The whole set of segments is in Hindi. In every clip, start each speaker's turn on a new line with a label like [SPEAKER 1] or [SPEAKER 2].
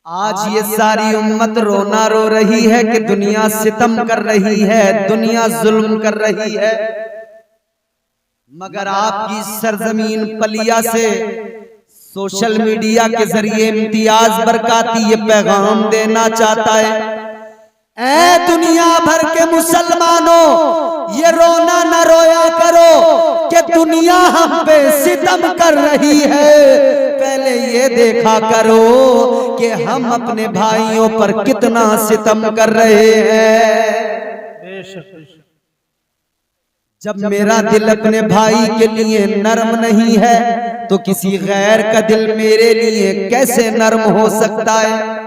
[SPEAKER 1] आज ये सारी उम्मत रोना रो रही है कि दुनिया सितम कर रही है, दुनिया जुल्म कर रही है, मगर आपकी सरजमीन पलिया से सोशल मीडिया के जरिए इम्तियाज बरकाती ये पैगाम देना चाहता है, ऐ दुनिया भर के मुसलमानों, ये रोना न रोया करो कि दुनिया हम पे सितम कर रही है, पहले ये देखा करो कि हम अपने भाइयों पर कितना सितम कर रहे हैं। जब मेरा दिल अपने भाई के लिए नरम नहीं है तो किसी गैर का दिल मेरे लिए कैसे नरम हो सकता है।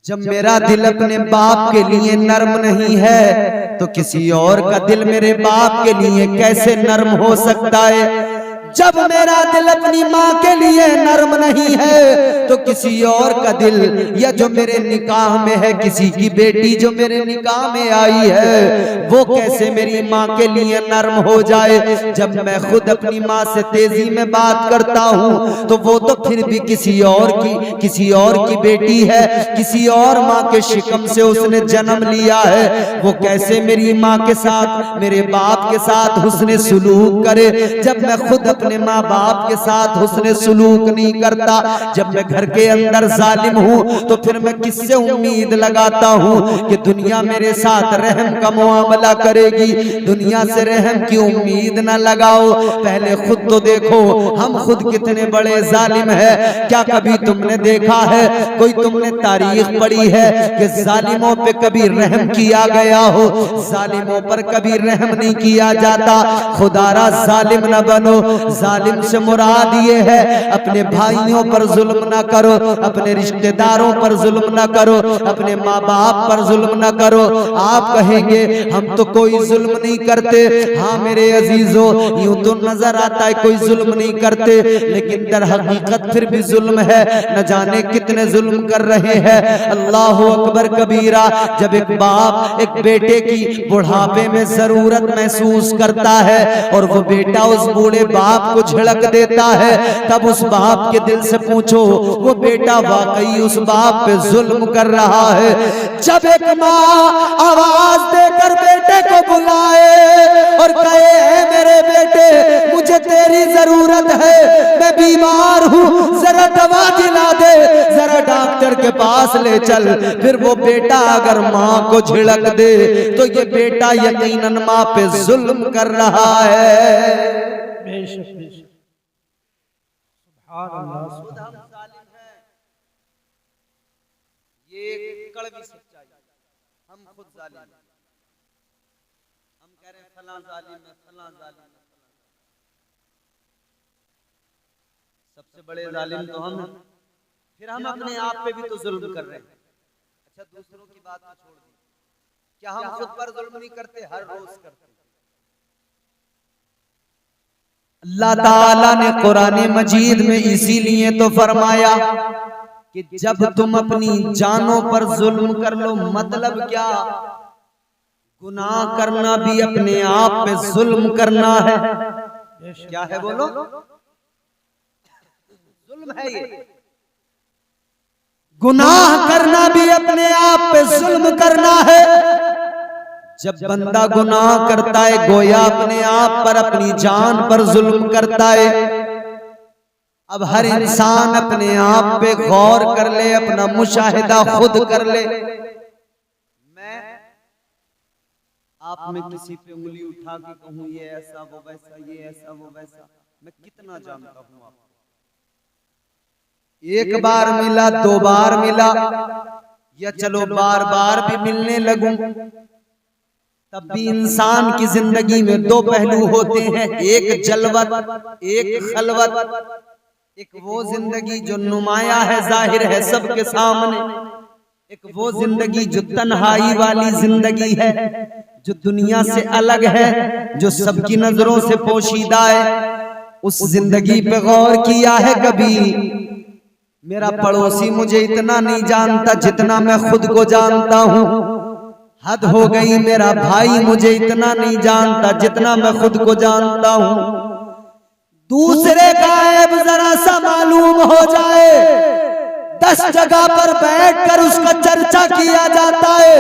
[SPEAKER 1] जब मेरा दिल अपने बाप के लिए नरम नहीं है तो किसी और का दिल मेरे बाप के लिए कैसे नरम हो सकता है। जब मेरा दिल अपनी माँ के लिए नरम नहीं है तो किसी और का दिल, या जो मेरे निकाह में है किसी की बेटी जो मेरे निकाह में आई है, वो कैसे मेरी माँ के लिए नरम हो जाए। जब मैं खुद अपनी माँ से तेजी में बात करता हूँ तो वो तो फिर भी किसी और की बेटी है, किसी और माँ के शिकम से उसने जन्म लिया है, वो कैसे मेरी माँ के साथ, मेरे बाप के साथ हुस्ने सुलूक करे, जब मैं खुद अपने माँ बाप के साथ हुस्ने सुलूक नहीं करता। जब मैं घर के अंदर जालिम हूँ तो फिर मैं किससे उम्मीद लगाता हूँ कि दुनिया मेरे साथ रहम का मुआमला करेगी। दुनिया से रहम की उम्मीद न लगाओ, पहले खुद तो देखो हम खुद कितने बड़े जालिम है। क्या कभी तुमने देखा है, कोई तुमने तारीख पढ़ी है कि जालिमों पे कभी रहम किया गया हो? जालिमों पर कभी रहम नहीं किया जाता। खुदारा जालिम न बनो, जालिम से मुराद ये है अपने भाइयों पर जुल्म ना करो, अपने रिश्तेदारों पर जुल्म ना करो, अपने माँ बाप पर जुल्म ना करो। आप कहेंगे हम तो कोई जुल्म नहीं करते। हाँ मेरे अजीजों, यूं तो नजर आता है कोई जुल्म नहीं करते, लेकिन दर हकीकत फिर भी जुल्म है। न जाने कितने जुल्म कर रहे हैं। अल्लाह अकबर कबीरा। जब एक बाप एक बेटे की बुढ़ापे में जरूरत महसूस करता है और वो बेटा उस बूढ़े बाप को झिड़क देता है, तब उस बाप के दिल से पूछो वो बेटा वाकई उस बाप पे जुल्म कर रहा है। जब एक माँ आवाज देकर बेटे को बुलाए और कहे मेरे बेटे मुझे तेरी जरूरत है, मैं बीमार हूँ, जरा दवा दिला दे, जरा डॉक्टर के पास ले चल, फिर वो बेटा अगर माँ को झिड़क दे तो ये बेटा यकीनन माँ पे जुल्म कर रहा है। ये कड़वी सच्चाई, हम खुद जालिम हैं। हम कह रहे हैं फलां जालिम है, फलां जालिम है। सबसे बड़े जालिम तो हम हैं, फिर हम अपने आप पे भी तो जुल्म कर रहे हैं। अच्छा दूसरों की बात तो छोड़ दी, क्या हम खुद पर जुल्म नहीं करते? हर रोज करते। अल्लाह ताला ने कुरान मजीद में इसीलिए तो फरमाया कि जब तुम अपनी जानों पर जुल्म कर लो, मतलब क्या? गुनाह करना भी अपने आप पे जुल्म करना है। क्या है बोलो? जुल्म है ये। गुनाह करना भी अपने आप पे जुल्म करना है। जब बंदा गुनाह करता है गोया अपने आप पर, अपनी जान पर जुल्म करता है। अब हर इंसान अपने आप पे गौर कर ले, अपना मुशाहिदा खुद कर ले। मैं आप में किसी पे उंगली उठा के कहूं ये ऐसा वो वैसा, ये ऐसा वो वैसा, मैं कितना जानता हूं आपको? एक बार मिला, दो बार मिला, या चलो बार बार भी मिलने लगूं, तब भी इंसान की जिंदगी में दो पहलू होते हैं, एक जलवत, एक खलवत। एक वो जिंदगी जो नुमाया है, जाहिर है सबके सामने, एक वो जिंदगी जो तन्हाई वाली जिंदगी है, जो दुनिया से अलग है, जो सबकी नजरों से पोशीदा है। उस जिंदगी पे गौर किया है कभी? मेरा पड़ोसी मुझे इतना नहीं जानता जितना मैं खुद को जानता हूँ। हद हो गई, मेरा भाई मुझे इतना नहीं जानता जितना मैं खुद को जानता हूँ। दूसरे का ऐब जरा सा मालूम हो जाए, 10 जगह पर बैठकर उसका चर्चा किया जाता है,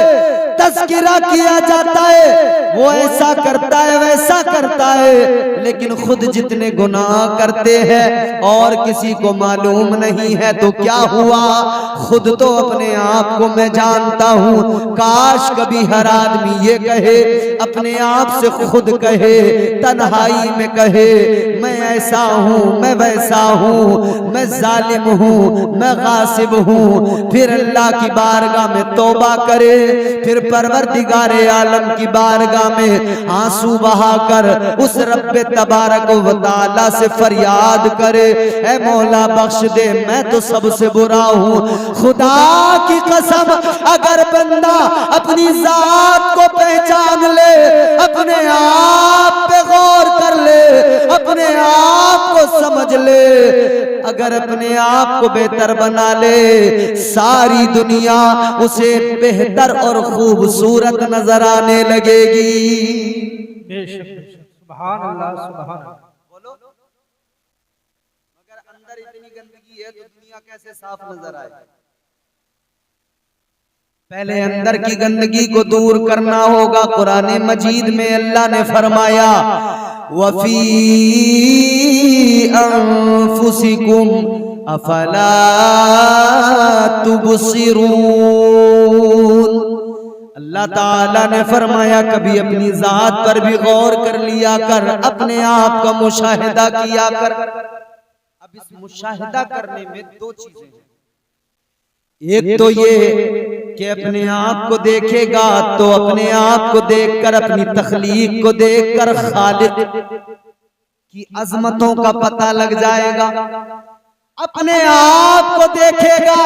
[SPEAKER 1] तज़किरा किया जाता है, वो ऐसा करता है वैसा करता है, लेकिन खुद जितने गुनाह करते हैं और किसी को मालूम नहीं है। तो क्या हुआ, खुद तो अपने आप को मैं जानता हूँ। काश कभी हर आदमी ये कहे, अपने आप से खुद कहे, तन्हाई में कहे, मैं ऐसा हूँ, मैं वैसा हूँ, मैं जालिम हूँ, मैं गासिब हूँ। फिर अल्लाह की बारगाह में तौबा करे, फिर परवरदिगारे आलम की बारगाह में आंसू बहाकर उस रब्बे तबारक व तआला से फरियाद करे, ऐ मौला बख्श दे, मैं तो सबसे बुरा हूँ। खुदा की कसम, अगर बंदा अपनी जात को पहचान ले, अपने आप पे गौर कर ले, अपने आप को समझ ले, अगर अपने आप को बेहतर बना ले, सारी दुनिया उसे बेहतर और खूबसूरत नजर आने लगेगी।
[SPEAKER 2] सुभान अल्लाह, सुभान अल्लाह।
[SPEAKER 1] बोलो, मगर अंदर इतनी गंदगी है तो दुनिया कैसे साफ नजर आए? पहले अंदर की गंदगी को दूर करना होगा। कुरान मजीद में अल्लाह ने फरमाया, वफी अनफुसिकुम अफला तुबसिरून। अल्लाह ताला ने फरमाया, कभी अपनी जात पर भी गौर कर लिया कर, अपने आप का मुशाहिदा किया कर। अब इस मुशाहिदा करने में दो चीजें हैं। एक तो ये कि अपने आप को देखेगा तो अपने आप को देखकर, अपनी तख्लीक को देखकर खालिक की अजमतों का पता लग जाएगा। अपने आप को देखेगा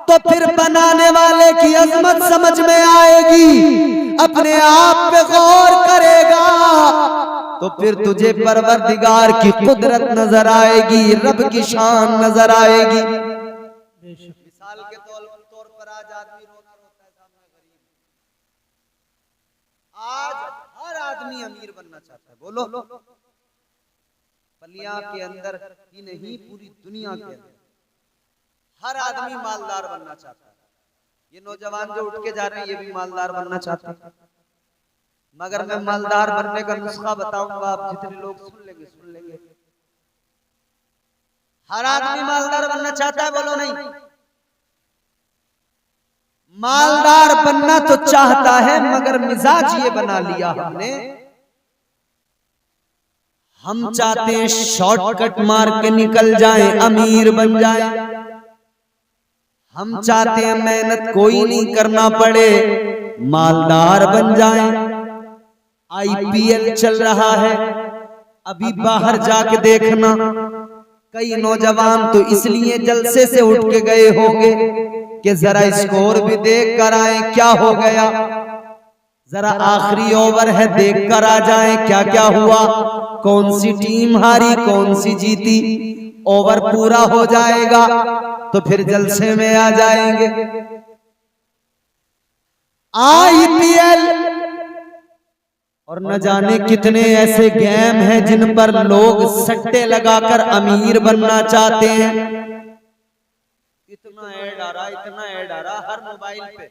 [SPEAKER 1] तो फिर बनाने वाले की अजमत समझ में आएगी। अपने आप पे गौर करेगा तो फिर तुझे परवरदिगार की कुदरत नजर आएगी, रब की शान नजर आएगी। मिसाल के तौर पर आज आदमी रोता रोता है सामने गरीब, आज हर आदमी अमीर बनना चाहता है। बोलो, बलिया के अंदर ही नहीं, पूरी दुनिया के अंदर हर आदमी मालदार बनना चाहता है। ये नौजवान जो उठ के जा रहे हैं ये भी मालदार बनना चाहते हैं। मगर मैं मालदार बनने का नुस्खा बताऊंगा, आप जितने लोग सुन लेंगे। हर आदमी मालदार बनना चाहता है, बोलो नहीं? मालदार बनना तो चाहता है, मगर मिजाज ये बना लिया हमने, हम चाहते हैं शॉर्टकट मार के निकल जाएं, अमीर बन जाएं। हम चाहते हैं मेहनत कोई नहीं करना पड़े, मालदार बन जाएं। आईपीएल चल रहा है, अभी बाहर जाके देखना, कई नौजवान तो इसलिए जलसे से उठ के गए होंगे कि जरा स्कोर भी देख कर आए क्या हो गया, जरा आखिरी ओवर है देख कर आ जाए क्या क्या हुआ, कौन सी टीम हारी कौन सी जीती। ओवर पूरा हो जाएगा तो फिर जलसे में आ जाएंगे। आईपीएल और न जाने कितने ऐसे गेम हैं जिन पर लोग सट्टे लगाकर अमीर बनना चाहते हैं। इतना ऐड आ रहा, इतना ऐड आ रहा हर मोबाइल पे,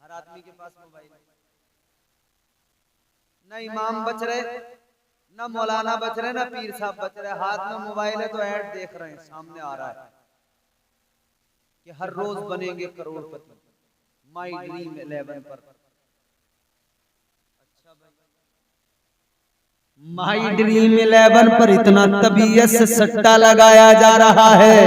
[SPEAKER 1] हर आदमी के पास मोबाइल है। न इमाम बच रहे, न मौलाना बच रहे, न पीर साहब बच रहे, हाथ में मोबाइल है तो ऐड देख रहे हैं, सामने आ रहा है कि हर रोज बनेंगे करोड़पति, माई ड्रीम 11 पर। अच्छा भाई, माई ड्रीम 11 पर इतना तबीयत से सट्टा लगाया जा रहा है।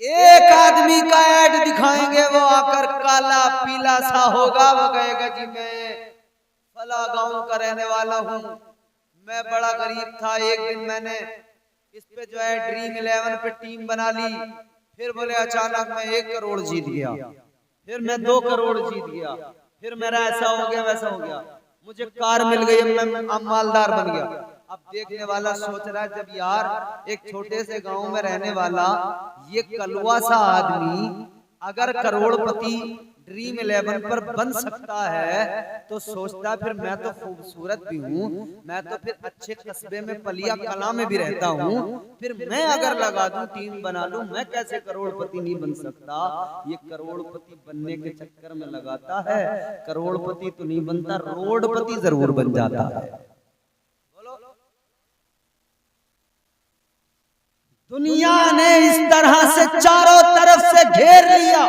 [SPEAKER 1] एक आदमी का ऐड दिखाएंगे, वो आकर काला पीला सा होगा, वो कहेगा जी मैं फला गांव का रहने वाला हूँ, मैं बड़ा गरीब था, एक दिन मैंने इस पे जो है ड्रीम 11 पे टीम बना ली, फिर बोले अचानक मैं 1 करोड़ जीत गया, फिर मैं 2 करोड़ जीत गया, फिर मेरा ऐसा हो गया वैसा हो गया, मुझे कार मिल गई, मैं मालदार बन गया। अब देखने वाला सोच रहा है जब यार एक छोटे से गांव में रहने वाला ये कलवा सा आदमी अगर करोड़पति ड्रीम 11 पर बन सकता है तो सोचता फिर मैं तो खूबसूरत भी हूँ, मैं तो फिर अच्छे कस्बे में पलिया कला में भी रहता हूँ, फिर मैं अगर लगा दूं टीम बना लूं, मैं कैसे करोड़पति नहीं बन सकता। ये करोड़पति बनने के चक्कर में लगाता है, करोड़पति तो नहीं बनता, रोडपति जरूर बन जाता है। दुनिया ने इस तरह से चारों तरफ से घेर लिया,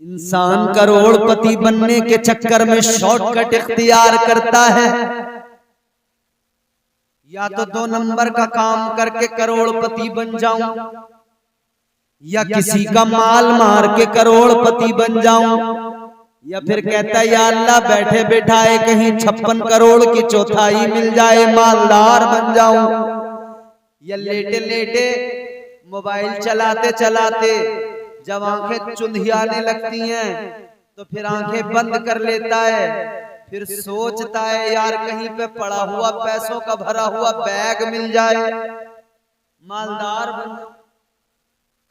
[SPEAKER 1] इंसान करोड़पति बनने के चक्कर में शॉर्टकट इख्तियार करता है। या तो 2 नंबर का काम करके करोड़पति बन जाऊं, या किसी का माल मार के करोड़पति बन जाऊं, या फिर कहता है या अल्लाह बैठे बैठाए कहीं 56 करोड़ की चौथाई मिल जाए, मालदार बन जाऊं। या लेटे लेटे मोबाइल चलाते चलाते जब आंखें चुंधियाने लगती हैं तो फिर आंखें बंद कर लेता है, फिर सोचता है यार कहीं पे पड़ा हुआ पैसों का भरा हुआ बैग मिल जाए, मालदार बन जाऊं।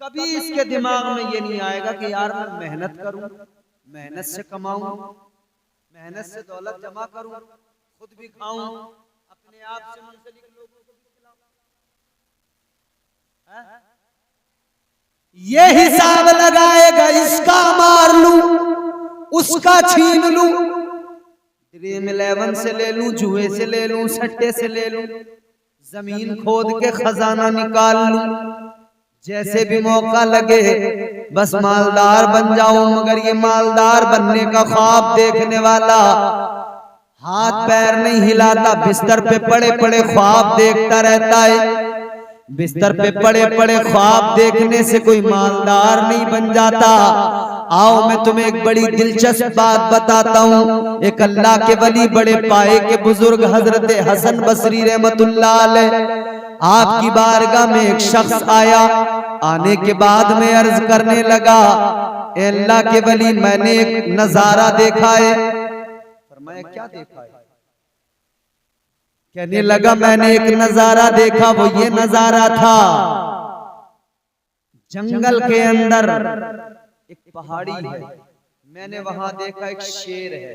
[SPEAKER 1] कभी इसके दिमाग में ये नहीं आएगा कि यार मैं मेहनत करूं, मेहनत से कमाऊं, मेहनत से दौलत जमा करूं, खुद भी खाऊं, अपने आप से मुंसलिक लोगों को भी खिलाऊं। ये हिसाब लगाएगा, इसका मार लूं, उसका छीन लूं, ड्रीम 11 से ले लूं, जुए से ले लूं, सट्टे से ले लूं, जमीन खोद के खजाना निकाल लूं, जैसे भी मौका लगे बस मालदार बन जाऊं। मगर ये मालदार बनने का ख्वाब देखने वाला हाथ पैर नहीं हिलाता, बिस्तर पे पड़े पड़े ख्वाब देखता रहता है। बिस्तर पे पड़े पड़े ख्वाब देखने से कोई मालदार नहीं बन जाता। आओ मैं तुम्हें एक बड़ी दिलचस्प बात बताता हूँ। एक अल्लाह के वली बड़े पाए के बुजुर्ग हजरत हसन बसरी रहमतुल्लाह अलैह आपकी बारगाह में एक शख्स आया। आने के बाद में अर्ज करने लगा, ए अल्लाह के वली मैंने एक नजारा देखा है। फरमाया क्या देखा है? कहने लगा मैंने एक नजारा देखा, वो ये नजारा था जंगल के अंदर एक पहाड़ी है, मैंने वहां देखा एक शेर है।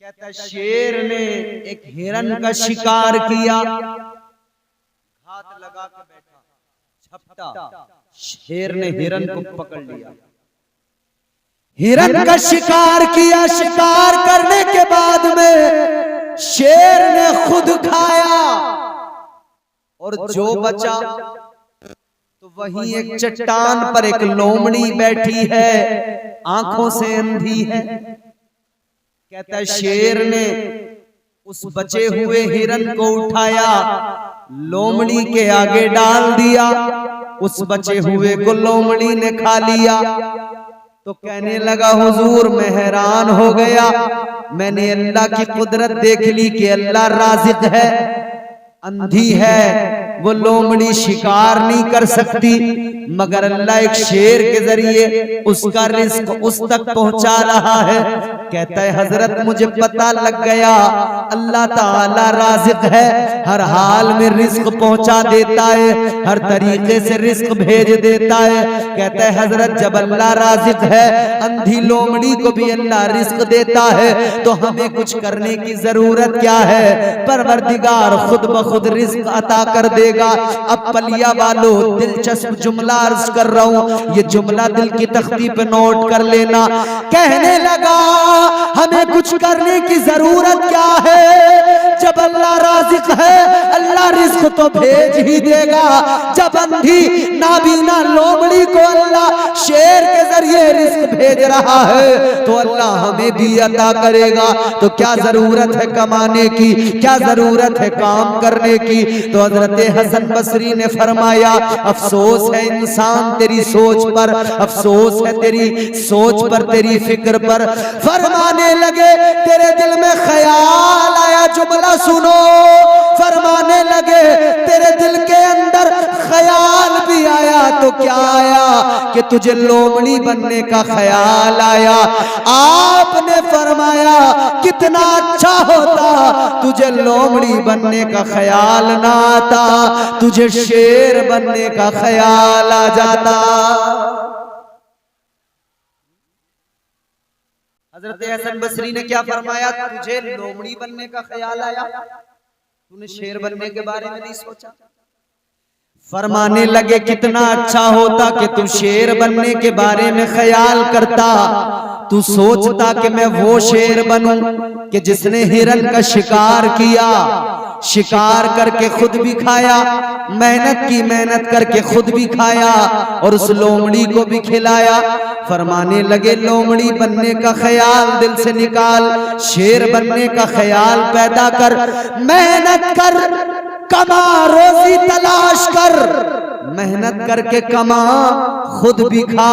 [SPEAKER 1] कहता शेर ने एक हिरन का शिकार किया, हाथ लगा के बैठा, झपटा, शेर ने हिरन को पकड़ लिया, हिरन का शिकार किया। शिकार करने के बाद में शेर ने खुद खाया और जो बचा तो वहीं एक चट्टान पर एक लोमड़ी बैठी है, आंखों से अंधी है। कहता है शेर ने उस बचे हुए हिरन को उठाया, लोमड़ी के आगे डाल दिया, उस बचे हुए को लोमड़ी ने खा लिया। तो कहने लगा हुजूर मैं हैरान हो गया, मैंने अल्लाह की कुदरत देख ली कि अल्लाह राज़िक है, अंधी है, वो लोमड़ी शिकार नहीं कर सकती, मगर अल्लाह एक शेर के जरिए उसका रिस्क उस तक पहुंचा रहा है। कहता है हजरत मुझे पता लग गया अल्लाह ताला राज़िक है, हर हाल में रिस्क पहुंचा देता है, हर तरीके से रिस्क भेज देता है। कहता है हजरत जब अल्लाह राज़िक है, अंधी लोमड़ी को भी अल्लाह रिस्क देता है, तो हमें कुछ करने की जरूरत क्या है? परवरदिगार खुद ब खुद रिस्क अता कर देगा। अब पलिया वालों दिलचस्प जुमला अर्ज कर रहा हूँ, ये जुमला दिल की तख्ती पे नोट कर लेना। कहने लगा हमें कुछ करने की जरूरत क्या है? जब अल्लाह राज़िक है, अल्लाह रिस्क तो भेज ही देगा। जब अंधी नाबीना लोमड़ी को अल्लाह शेर के जरिए रिस्क भेज रहा है, तो अल्लाह हमें भी अता करेगा। तो क्या जरूरत है कमाने की, क्या जरूरत है काम करने की? तो हजरत हसन बसरी ने फरमाया अफसोस है इंसान तेरी सोच पर, अफसोस है तेरी सोच पर, तेरी फिक्र पर। फरमाने लगे तेरे दिल में ख्याल आया, जुमला सुनो। फरमाने लगे तेरे दिल के अंदर ख्याल भी आया तो क्या आया कि तुझे लोमड़ी बनने का ख्याल आया। आपने फरमाया कितना अच्छा होता तुझे लोमड़ी बनने का ख्याल ना आता, तुझे शेर बनने का ख्याल आ जाता। हजरत हसन बसरी ने क्या फरमाया, तुझे लोमड़ी बनने का ख्याल आया, तूने शेर बनने के बारे में नहीं सोचा। फरमाने लगे कितना अच्छा होता कि तू शेर बनने के बारे में ख्याल करता, तू सोचता कि मैं वो शेर बनूं कि जिसने हिरन का शिकार किया, शिकार करके खुद भी खाया, मेहनत की, मेहनत करके खुद भी खाया और उस लोमड़ी को भी खिलाया। फरमाने लगे लोमड़ी बनने का ख्याल दिल से निकाल, शेर बनने का ख्याल पैदा कर, मेहनत कर, कमा, रोजी तलाश कर, मेहनत करके कमा, खुद भी खा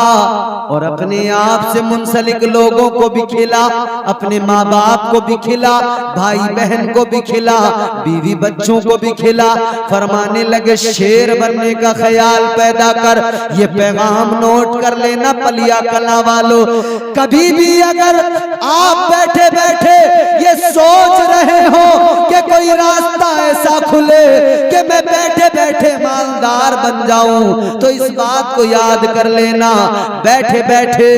[SPEAKER 1] और अपने आप से मुंसलिक लोगों को भी खिला, अपने माँ बाप को भी खिला, भाई बहन को भी खिला, बीवी बच्चों को भी खिला। फरमाने लगे शेर बनने का ख्याल पैदा कर। ये पैगाम नोट कर लेना पलिया कला वालों, कभी भी अगर आप बैठे बैठे ये सोच रहे हो कि कोई रास्ता ऐसा खुले कि मैं बैठे बैठे मालदार बन जाऊं, तो इस बात को याद कर लेना, बैठे बैठे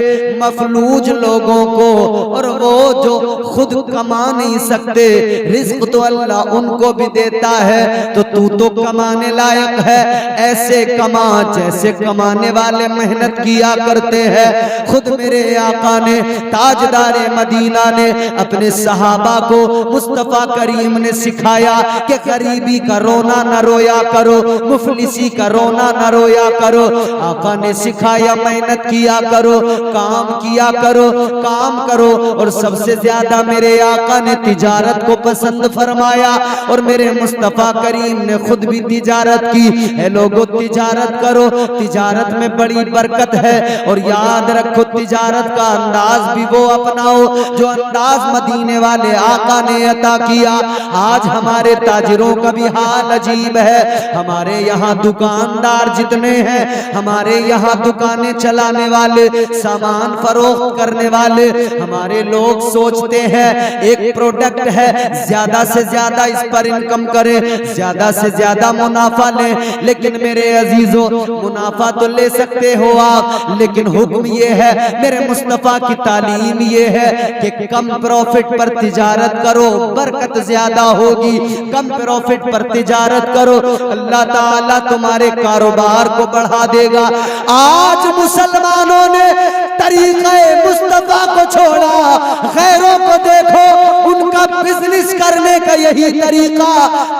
[SPEAKER 1] मफलूज लोगों को और वो जो खुद कमा नहीं सकते, रिस्क तो अल्लाह उनको भी देता है, तो तू तो कमाने लायक है, ऐसे कमा जैसे कमाने वाले मेहनत किया करते हैं। खुद मेरे आका ने, ताजदारे मदीना ने अपने सहाबा को मुस्तफा करीम ने सिखाया कि गरीबी का रोना न रोया करो, मुफलिसी का रोना न रोया करो। आका ने सिखाया मेहनत किया करो, काम किया करो, काम करो। और सबसे ज्यादा मेरे आका ने तिजारत को पसंद फरमाया और मेरे मुस्तफा करीम ने खुद भी तिजारत की। है लोगों, तिजारत करो, तिजारत में बड़ी बरकत है। और याद रखो तिजारत का अंदाज भी वो अपनाओ जो अंदाज मदीने वाले आका ने अता किया। आज हमारे ताजिरों का भी हाल अजीब है। हमारे यहाँ दुकानदार जितने हैं, हमारे यहाँ दुकानें चलाने वाले, सामान फरोख्त करने वाले, हमारे लोग सोचते हैं एक प्रोडक्ट है, ज्यादा से ज्यादा इस पर इनकम करें, ज्यादा से ज्यादा मुनाफा लें। लेकिन मेरे अजीजों, मुनाफा तो ले सकते हो आप, लेकिन हुक्म ये है, मेरे मुस्तफा की तालीम ये है कि कम प्रॉफिट पर तिजारत करो, बरकत ज्यादा होगी। कम प्रॉफिट पर तिजारत करो, अल्लाह ताला तुम्हारे कारोबार को बढ़ा देगा। आज मुसलमानों ने तरीक़े मुस्तफा को छोड़ा, गैरों को देखो, उनका बिजनेस करने का यही तरीका,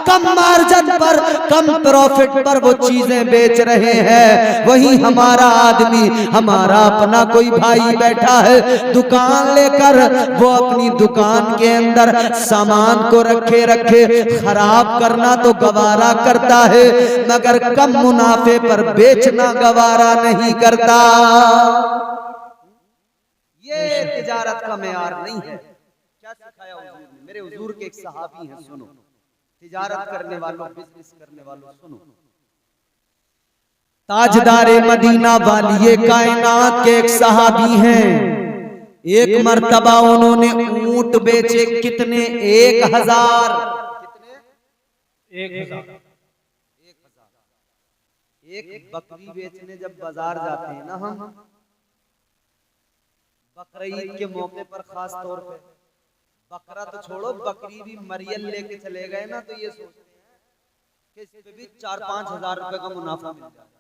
[SPEAKER 1] कम मार्जिन पर, कम प्रॉफिट पर वो चीजें बेच रहे हैं। वही हमारा आदमी, हमारा अपना कोई भाई बैठा है दुकान लेकर, वो अपनी दुकान के अंदर सामान को रखे रखे खराब करना तो गवारा करता है, मगर कम मुनाफे पर बेचना गवारा नहीं करता। ये तिजारत का मेयार नहीं है। क्या सिखाया हुजूर ने? मेरे हुजूर के एक सहाबी हैं, सुनो, तिजारत करने वालों, बिजनेस करने वालों, सुनो। ताजदारे मदीना वालिए कायनात के एक सहाबी हैं। एक मर्तबा उन्होंने ऊंट बेचे, कितने? 1000। कितने?
[SPEAKER 2] 1000।
[SPEAKER 1] एक बकरी बेचने जब बाजार जाते हैं ना हम, बकरीद के मौके पर खास तौर पे, बकरा तो छोड़ो, बकरी भी मरियल लेके चले गए ना, तो ये सोचते हैं कि इस पे भी 4-5 हजार रुपए का मुनाफा मिल जाए।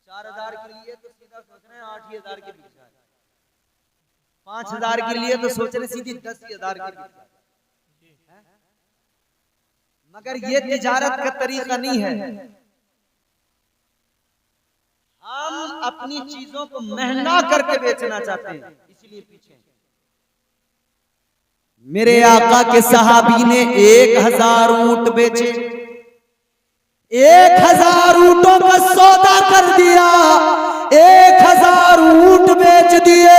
[SPEAKER 1] 4000 के लिए तो सीधा सोच रहे हैं 8,000 के बिक जाए, 5000 के लिए तो सोच रहे सीधी 10,000 के बिक जाए। मगर ये तिजारत का तरीका नहीं है। हम अपनी चीजों को महंगा करके बेचना चाहते हैं, इसलिए पीछे। मेरे आका के सहाबी ने 1000 ऊंट बेचे, 1000 ऊंटों का सौदा कर दिया, 1000 ऊंट बेच दिए,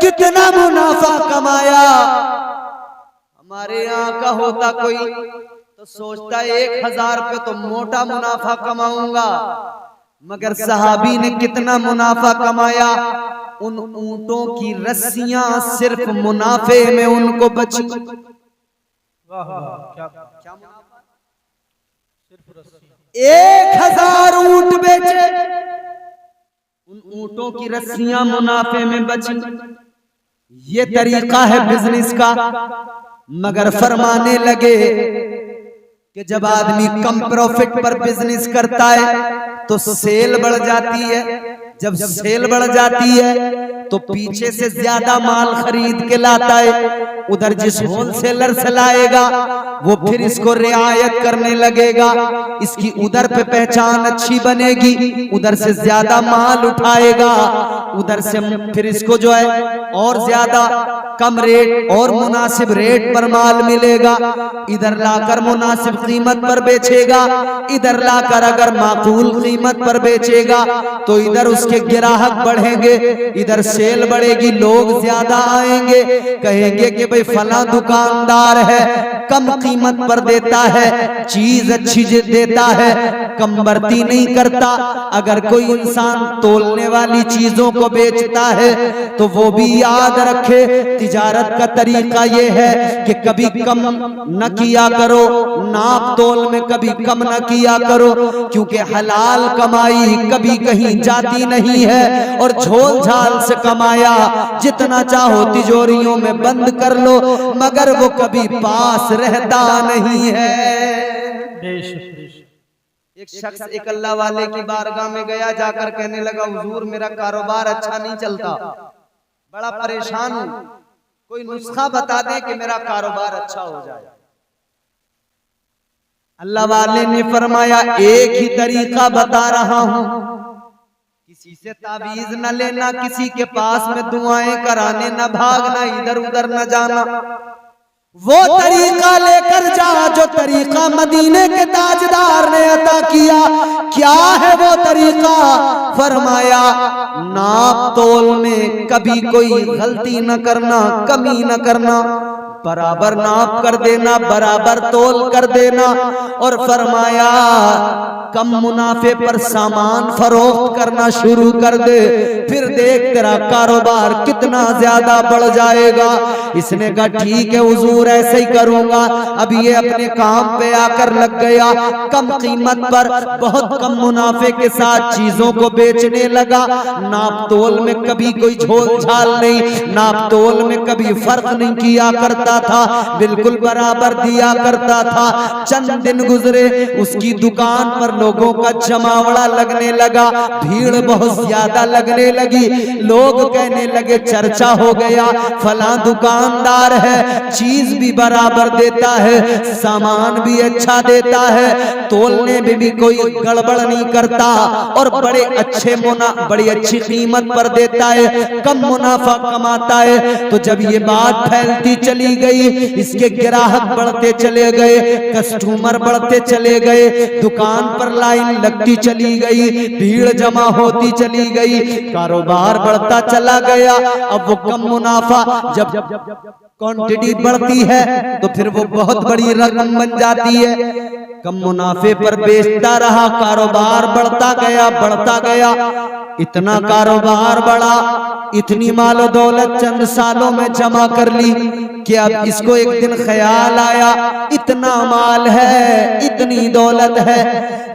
[SPEAKER 1] कितना मुनाफा कमाया। हमारे यहाँ का होता कोई तो सोचता 1000 पे तो मोटा मुनाफा कमाऊंगा, मगर सहाबी ने कितना मुनाफा कमाया, उन ऊंटों की रस्सियां सिर्फ मुनाफे में उनको बची।
[SPEAKER 2] वाह वाह, क्या मुनाफा? सिर्फ रस्सी।
[SPEAKER 1] 1000 ऊंट बेचे, उन ऊंटों की रस्सियां मुनाफे में बची। ये तरीका है बिजनेस का। मगर फरमाने लगे कि जब आदमी कम प्रॉफिट पर बिजनेस करता है तो सेल बढ़ जाती है। जब सेल बढ़ जाती है तो पीछे से ज्यादा माल खरीद के लाता है। उधर जिस होलसेलर से लाएगा वो फिर इसको रियायत करने लगेगा, इसकी उधर पे पहचान अच्छी बनेगी, उधर से ज्यादा माल उठाएगा, उधर से फिर इसको जो है और ज्यादा कम रेट और मुनासिब रेट पर माल मिलेगा। इधर लाकर मुनासिब कीमत पर बेचेगा, इधर लाकर अगर माकूल कीमत पर बेचेगा तो इधर उसके ग्राहक बढ़ेंगे, इधर सेल बढ़ेगी, लोग ज्यादा आएंगे, कहेंगे कि भाई फला दुकानदार है, कम कीमत पर देता है, चीज अच्छी देता है, कम बढ़ती नहीं करता। अगर कोई इंसान तोलने वाली चीजों को बेचता है तो वो भी याद रखे, तिजारत का तरीका ये है कि कभी कम न किया करो, नाप तोल में कभी कम न किया करो, क्योंकि हलाल कमाई कभी कहीं जाती नहीं है। और झोल झाल से कमाया जितना चाहो तिजोरियों में बंद कर लो, मगर वो कभी पास रहता नहीं है। एक शख्स एक अल्लाह वाले की बारगाह में गया, जाकर कहने लगा, हुजूर मेरा कारोबार अच्छा नहीं चलता, बड़ा परेशान हूं, कोई नुस्खा बता दे कि मेरा कारोबार अच्छा हो जाए। अल्लाह वाले ने फरमाया, एक ही तरीका बता रहा हूं, किसी से तावीज न लेना, किसी के पास में दुआएं कराने न भागना, इधर उधर न जाना, वो तरीका लेकर जा जो तरीका मदीने के ताजदार ने अता किया। क्या है वो तरीका? फरमाया, नाप तोल में कभी कोई गलती न करना, कमी न करना, बराबर नाप कर देना, बराबर तोल कर देना। और फरमाया, कम मुनाफे पर सामान फरोख्त करना शुरू कर दे, फिर देख तेरा कारोबार कितना ज्यादा बढ़ जाएगा। इसने कहा, ठीक है हुजूर, ऐसे ही करूंगा। अब ये अपने काम पे आकर लग गया, कम कीमत पर बहुत कम मुनाफे के साथ चीजों को बेचने लगा। नाप तोल में कभी कोई झोल झाल नहीं, नाप तोल में कभी फर्क नहीं किया करता था, बिल्कुल बराबर दिया करता था। चंद दिन गुजरे, उसकी दुकान पर लोगों का जमावड़ा लगने लगा, भीड़ बहुत ज्यादा लगने लगी। लोग कहने लगे, चर्चा हो गया, फला दुकानदार है, चीज भी बराबर देता है, सामान भी अच्छा देता है, तोलने में भी कोई गड़बड़ नहीं करता, और बड़े बड़ी अच्छी कीमत पर देता है, कम मुनाफा कमाता है। तो जब ये बात फैलती चली गई, इसके ग्राहक बढ़ते चले गए, कस्टमर बढ़ते चले गए, दुकान पर लाइन लगती चली गई, भीड़ जमा होती चली गई, कारोबार बढ़ता चला गया। अब वो कम मुनाफा, जब क्वांटिटी बढ़ती है तो फिर वो बहुत बड़ी रकम बन जाती है। कम मुनाफे पर बेचता रहा, कारोबार बढ़ता गया, इतना कारोबार बढ़ा, इतनी मालो दौलत चंद सालों में जमा कर ली कि अब इसको एक दिन ख्याल आया, इतना माल है, इतनी दौलत है,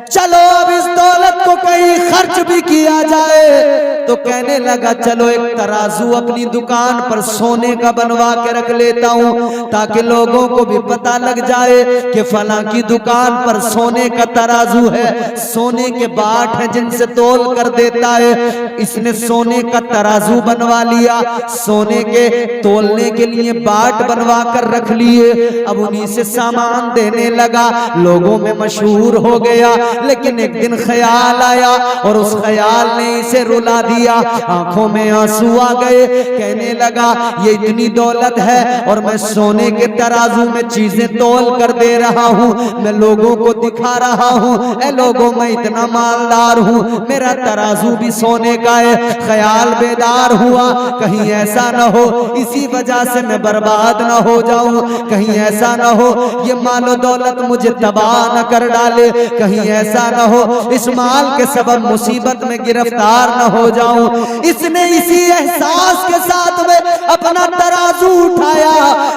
[SPEAKER 1] चलो अब इस दौलत को कहीं खर्च भी किया जाए। तो कहने लगा, चलो एक तराजू अपनी दुकान पर सोने का बनवा के रख लेता हूँ, ताकि लोगों को भी पता लग जाए कि फला की दुकान पर सोने का तराजू है, सोने के बाट हैं जिनसे तोल कर देता है। इसने सोने का तराजू बनवा लिया, सोने के तोलने के लिए बाट बनवा कर रख लिए, अब उन्हीं से सामान देने लगा, लोगों में मशहूर हो गया। लेकिन एक दिन ख्याल आया और उस ख्याल ने इसे रुला दिया, आंखों में आंसू आ गए, कहने लगा, ये इतनी दौलत है और मैं सोने के तराजू में चीजें तोल कर दे रहा हूँ, मैं लोगों को दिखा रहा हूँ, ए लोगों मैं इतना मालदार हूँ, मेरा तराजू भी सोने का है। ख्याल बेदार हुआ, कहीं ऐसा न हो इसी वजह से मैं बर्बाद न हो जाऊं, कहीं ऐसा न हो ये मालो दौलत मुझे तबाह न कर डाले, कहीं ऐसा न हो इस माल के सबब मुसीबत में गिरफ्तार न हो जाऊं। इसने इसी एहसास के साथ में अपना तराजू उठाया,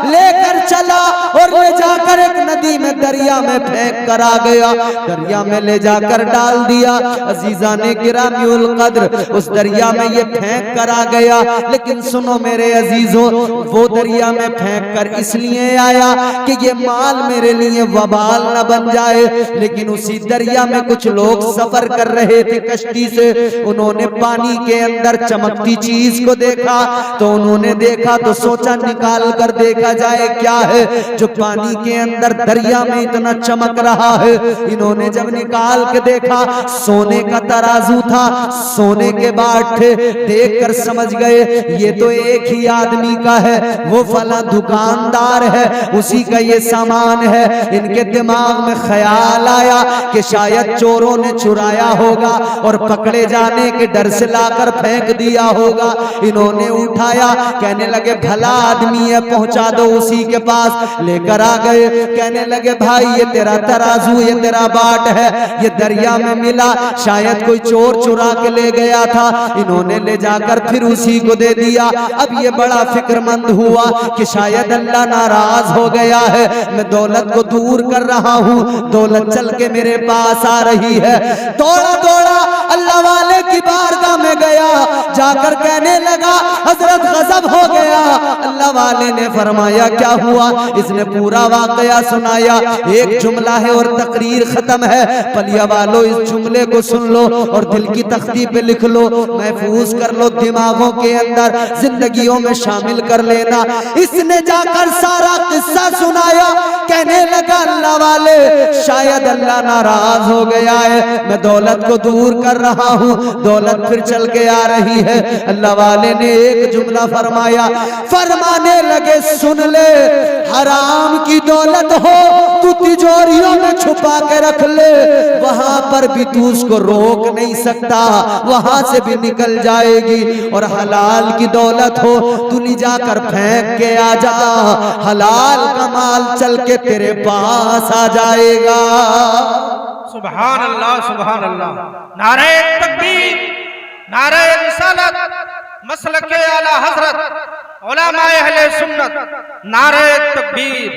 [SPEAKER 1] लेकर चला और ले जाकर एक नदी में दरिया में फेंक कर आ गया। दरिया में ले जाकर डाल दिया। अजीजा ने गिरामियुल कद्र उस दरिया में ये फेंक कर आ गया। लेकिन सुनो मेरे अजीजों, वो दरिया में फेंक कर इसलिए आया कि ये माल मेरे लिए वबाल न बन जाए। लेकिन उसी दरिया में कुछ लोग सफर कर रहे थे कश्ती से। उन्होंने पानी के अंदर चमकती चीज को देखा, तो उन्होंने देखा तो सोचा निकाल कर देखा जाए क्या है जो पानी के अंदर दरिया में इतना चमक रहा है। इन्होंने जब निकाल के देखा, सोने का तराजू था, सोने के बाट थे। देखकर समझ गए ये तो एक ही आदमी का है, वो फला दुकानदार है, उसी का ये सामान है। इनके दिमाग में ख्याल आया कि शायद चोरों ने चुराया होगा और पकड़े जाने के डर से लाकर फेंक दिया होगा। इन्होंने उठाया, कहने लगे भला आदमी है, पहुंचा दो उसी के पास। लेकर आ गए, कहने लगे भाई ये तेरा तराजू, ये तेरा बाट है, ये दरिया में मिला, शायद कोई चोर चुरा के ले गया था। इन्होंने ले जाकर फिर उसी को दे दिया। अब ये बड़ा फिक्रमंद हुआ कि शायद अल्लाह नाराज हो गया है, मैं दौलत को दूर कर रहा हूँ, दौलत चल के मेरे पास आ रही है। दौड़ा दौड़ा अल्लाह वाले की बारगाह में गया, जाकर कहने लगा हजरत गजब हो गया। अल्लाह वाले ने फरमाया क्या हुआ? इसने पूरा वाकया सुनाया। एक जुमला है और तकरीर खत्म है। पलिया वालों इस जुमले को सुन लो और दिल की तख्ती पे लिख लो, महफूज कर लो, दिमागों के अंदर जिंदगियों में शामिल कर लेना। इसने जाकर सारा किस्सा सुनाया, कहने लगा अल्लाह वाले शायद अल्लाह नाराज हो गया है, मैं दौलत को दूर कर रहा हूँ, दौलत फिर चल के आ रही है। अल्लाह वाले ने एक जुमला फरमाया, फरमाने लगे सुन ले, हराम की दौलत हो तू तिजोरियों में छुपा के रख ले, वहां पर भी तू उसको रोक नहीं सकता, वहां से भी निकल जाएगी। और हलाल की दौलत हो तू ले जाकर फेंक के आ जा, हलाल का माल चल के तेरे पास आ जाएगा।
[SPEAKER 2] सुभान अल्लाह, सुभान अल्लाह। नारे तकबीर, नारे रिसालत, मसलके आला हजरत, उलमाए अहले सुन्नत, नारे तकबीर,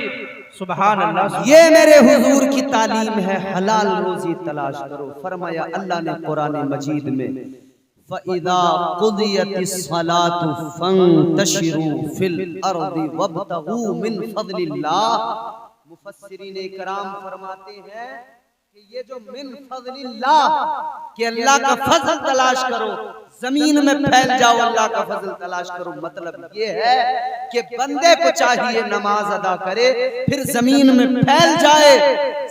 [SPEAKER 2] सुभान अल्लाह।
[SPEAKER 1] ये मेरे हुजूर की तालीम है, हलाल रोजी तलाश करो। फरमाया अल्लाह ने कुरान मजीद में, फ़इज़ा क़ुदियतिस सलातु फंतशिरू फिल अर्दि वब्तगू मिन फ़ज़लिल्लाह। मुफस्सिरीन इकराम फरमाते हैं कि ये जो मिन फ़ज़लिल्लाह, कि अल्लाह का फजल तलाश करो, जमीन में फैल जाओ, अल्लाह का फजल तलाश करो। मतलब ये है कि बंदे को चाहिए नमाज अदा करे, फिर जमीन में फैल जाए,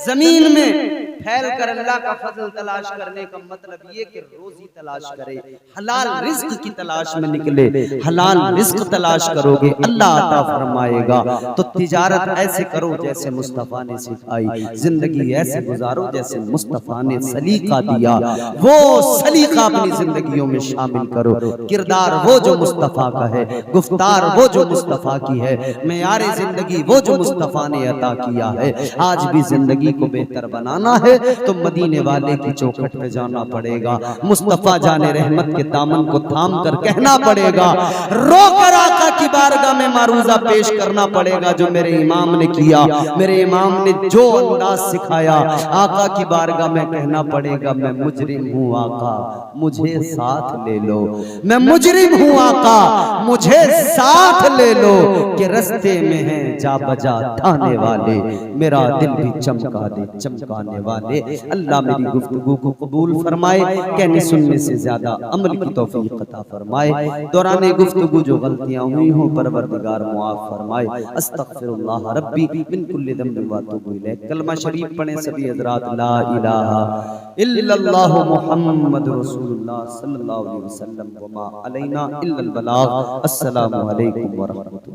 [SPEAKER 1] जमीन में फैल कर अल्लाह का फजल तलाश करने का मतलब ये कि रोजी तलाश करे, हलाल रिज्क की तलाश में निकले। हलाल रिज्क तलाश करोगे अल्लाह अता फरमाएगा। तो तिजारत ऐसे करो जैसे मुस्तफा ने सिखाई, जिंदगी ऐसे गुजारो जैसे मुस्तफा ने सलीका दिया, वो सलीका अपनी जिंदगियों में शामिल करो। किरदार वो जो मुस्तफा का है, गुफ्तार वो जो मुस्तफा की है, मेयारे जिंदगी वो जो मुस्तफा ने अता किया है। आज भी जिंदगी को बेहतर बनाना है तो मदीने वाले की चौखट पे जाना पड़ेगा, मुस्तफा जाने रहमत के दामन को थाम कर कहना पड़ेगा, रो कर आका की बारगाह में मारूजा पेश करना पड़ेगा जो मेरे इमाम ने किया। मेरे इमाम ने जो अंदाज सिखाया, आका की बारगाह में कहना पड़ेगा, मैं मुजरिम हूँ आका मुझे साथ ले लो, मैं मुजरिम हूँ आका मुझे साथ ले लो, कि रस्ते में है जा बजा थाने वाले, मेरा दिल भी चमका दे चमकाने वाले। अल्लाह मेरी गुफ्तगू को कबूल फरमाए, कहने सुनने से ज्यादा अमल की तौफीक अता फरमाए। दौरान गुफ्तगू जो गलतियां हुई हों परवरदिगार मुआफ फरमाए। अस्तगफिरुल्लाह रब्बी मिन कुल्लि ज़ंबिन व अतूबु इलैह। कलमा शरीफ पढ़ें सभी हज़रात, ला इलाहा इल्लल्लाह मुहम्मदुर रसूलुल्लाह सल्लल्लाहु अलैहि वसल्लम व मा अलैना इल्लल बलाग। अस्सलामु अलैकुम व रहमतुल्लाह।